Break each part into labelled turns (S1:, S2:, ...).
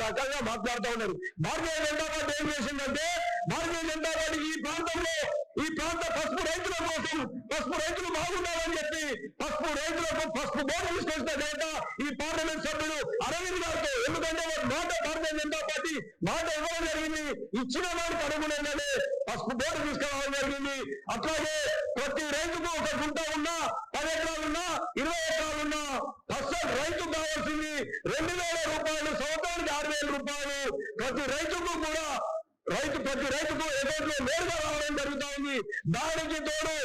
S1: రకంగా మాట్లాడుతూ ఉన్నారు. భారతీయ జనతా పార్టీ ఏం చేసిందంటే భారతీయ జనతా పార్టీ ఈ ప్రాంతంలో ఈ ప్రాంత పసుపు రైతుల కోసం పసుపు రైతులు బాగుండాలని చెప్పి పసుపు రైతులకు పసుపు బోర్డు తీసుకొచ్చిన ఘనత ఈ పార్లమెంట్ సభ్యుడు అరవింద్ గారితో. ఎందుకంటే మాట భారతీయ జనతా పార్టీ మాట ఇవ్వడం జరిగింది, ఇచ్చిన వారికి అనుగుణంగానే పసుపు బోర్డు తీసుకురావడం జరిగింది. అట్లాగే ప్రతి రైతుకు ఒక గుంట ఉన్నా 10 ఎకరాలున్నా 20 ఎకరాలున్నా అసలు రైతుకు కావాల్సింది 2,000 రూపాయలు, సంవత్సరానికి 6,000 రూపాయలు ప్రతి రైతుకు కూడా ప్రతి రైతుకు అకౌంట్లో నేరుగా రావడం జరుగుతూ ఉంది. దానికి తోడు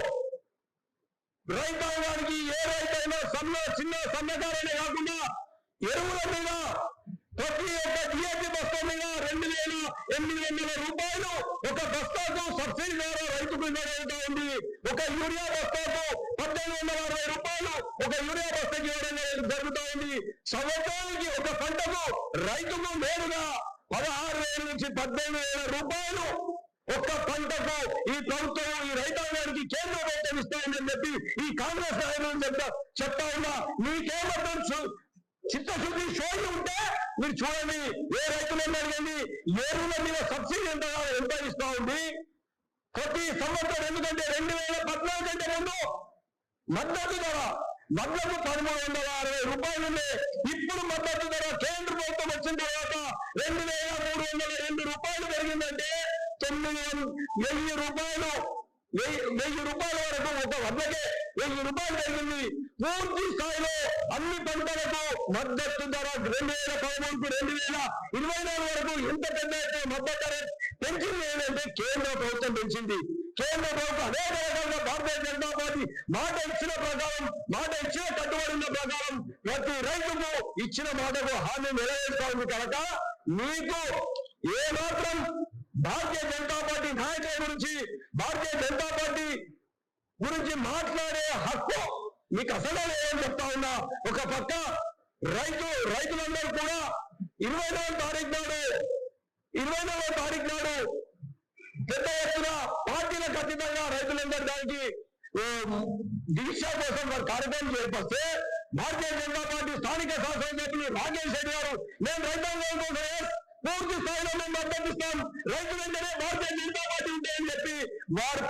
S1: రైతాంగానికి ఏ రైతైనా చిన్న సన్నకారనే కాకుండా ఎరువుల మీద ప్రతి ఒక్క డిఏపి బస్తా మీద 2,800 రూపాయలు ఒక బస్తాకు సబ్సిడీ ద్వారా రైతుకు ఇవ్వగలుగుతా ఉంది. ఒక యూరియా బస్తాకు 1,860 రూపాయలు ఒక యూరియా బస్తాకి ఇవ్వడం జరుగుతూ ఉంది. సంవత్సరానికి ఒక పంటకు రైతుకు నేరుగా 16,000 నుంచి 18,000 రూపాయలు ఒక్క పంటకు ఈ ప్రభుత్వం ఈ రైతాంగానికి కేంద్ర ప్రభుత్వం ఇస్తామని చెప్పి ఈ కాంగ్రెస్ నాయకులు చెప్తా ఉన్నా. మీకేమాత్రం చిత్తశుద్ధి షోయి ఉంటే మీరు చూడండి, ఏ రైతులను అడగండి ఎరువుల మీద సబ్సిడీ ఎంత ఇస్తా ఉంది ప్రతి సంవత్సరం. ఎందుకంటే 2014 కంటే ముందు మద్దతు ధర వడ్లకు 1,360 రూపాయలు ఉండే. ఇప్పుడు మద్దతు ధర కేంద్ర ప్రభుత్వం వచ్చిన తర్వాత 2,302 రూపాయలు పెరిగిందంటే 9,000 రూపాయలు 1,000 రూపాయల వరకు ఒక వడ్లకే 1,000 రూపాయలు పెరిగింది. పూర్తి స్థాయిలో అన్ని పంటలకు మద్దతు ధర 2013 నుంచి 2024 వరకు ఎంత పెద్ద మద్దతు ధర పెంచింది ఏంటంటే కేంద్ర ప్రభుత్వం పెంచింది. కేంద్ర ప్రభుత్వం అనేక రకాలుగా భారతీయ జనతా పార్టీ మాట ఇచ్చిన కట్టుబడి ఉన్న ప్రకారం ప్రతి రైతుకు ఇచ్చిన మాటకు హామీ నెరవేరుతా ఉంది కనుక మీకు ఏమాత్రం భారతీయ జనతా పార్టీ నాయకుల గురించి భారతీయ జనతా పార్టీ గురించి మాట్లాడే హక్కు మీకు అసలు లేదని చెప్తా ఉన్నా. ఒక పక్క రైతులందరూ కూడా 29వ తారీఖు నాడు పెద్ద ఎత్తున పార్టీలకు అతీతంగా రైతులందరూ దానికి దీక్ష కోసం వారు కార్యక్రమం చేపడితే భారతీయ జనతా పార్టీ స్థానిక శాసనసభ్యులు రాజేష్ రెడ్డి గారు మేము రైతాంగం కోసం పూర్తి స్థాయిలో మేము మద్దతిస్తాం, రైతులందరూ భారతీయ జనతా పార్టీ ఉంటాయని చెప్పి వారు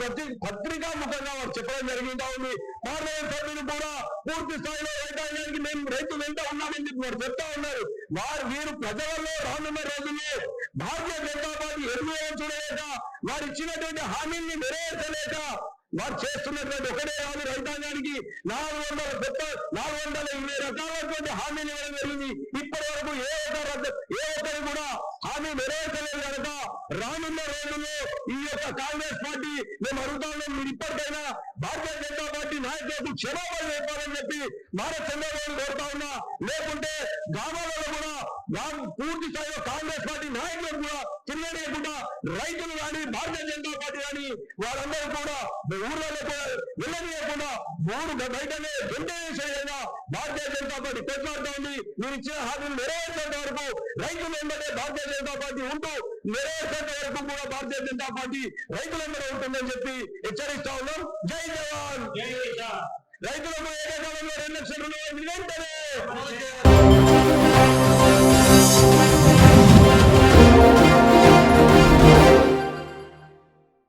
S1: పత్రికా ముఖంగా వారు చెప్పడం జరిగిందా ఉంది. పార్లమెంట్ సభ్యులు కూడా పూర్తి స్థాయిలో రైతాంగానికి మేము రైతులు వెంట ఉన్నామని చెప్పి వారు చెప్తా ఉన్నారు. వీరు ప్రజలలో రానున్న రోజుల్లో భారతీయ జనతా పార్టీ ఎరువులను చూడలేక వారు ఇచ్చినటువంటి హామీల్ని నెరవేర్చలేక వారు చేస్తున్నటువంటి ఒకటే కాదు, రైతాంగానికి 420 రకాలైనటువంటి హామీలు ఇవ్వడం జరిగింది. ఇప్పటి వరకు ఏ ఒక్కరు కూడా హామీ నెరవేర్చలేదు కనుక రానున్న రోజుల్లో ఈ యొక్క కాంగ్రెస్ పార్టీ మేము అడుగుతా ఉన్నాం, మీరు ఇప్పటికైనా భారతీయ జనతా పార్టీ నాయకులకు క్షమాపణ చెప్పాలని చెప్పి మారా చంద్రబాబు కోరుతా ఉన్నా. లేకుంటే గ్రామాలలో కూడా పూర్తి స్థాయిలో కాంగ్రెస్ పార్టీ నాయకులకు కూడా తిరగలేకుండా రైతులు కానీ భారతీయ జనతా పార్టీ కానీ వారందరూ కూడా ఊర్లలో వెళ్ళనీయకుండా బయటనే గెంటేసేలా భారతీయ జనతా పార్టీ కొట్లాడుతూ ఉంది. మీరు ఇచ్చిన హామీలు నెరవేర్చేంత వరకు రైతులు వెంబడే భారతీయ జనతా పార్టీ ఉంటూ నెరవేర్చేంత వరకు కూడా భారతీయ జనతా పార్టీ రైతులందరూ ఉంటుందని చెప్పి హెచ్చరిస్తా ఉన్నాం. జై జవాన్. రైతులకు ఏకకాలంలో 2 లక్షల రూపాయలు వెంటనే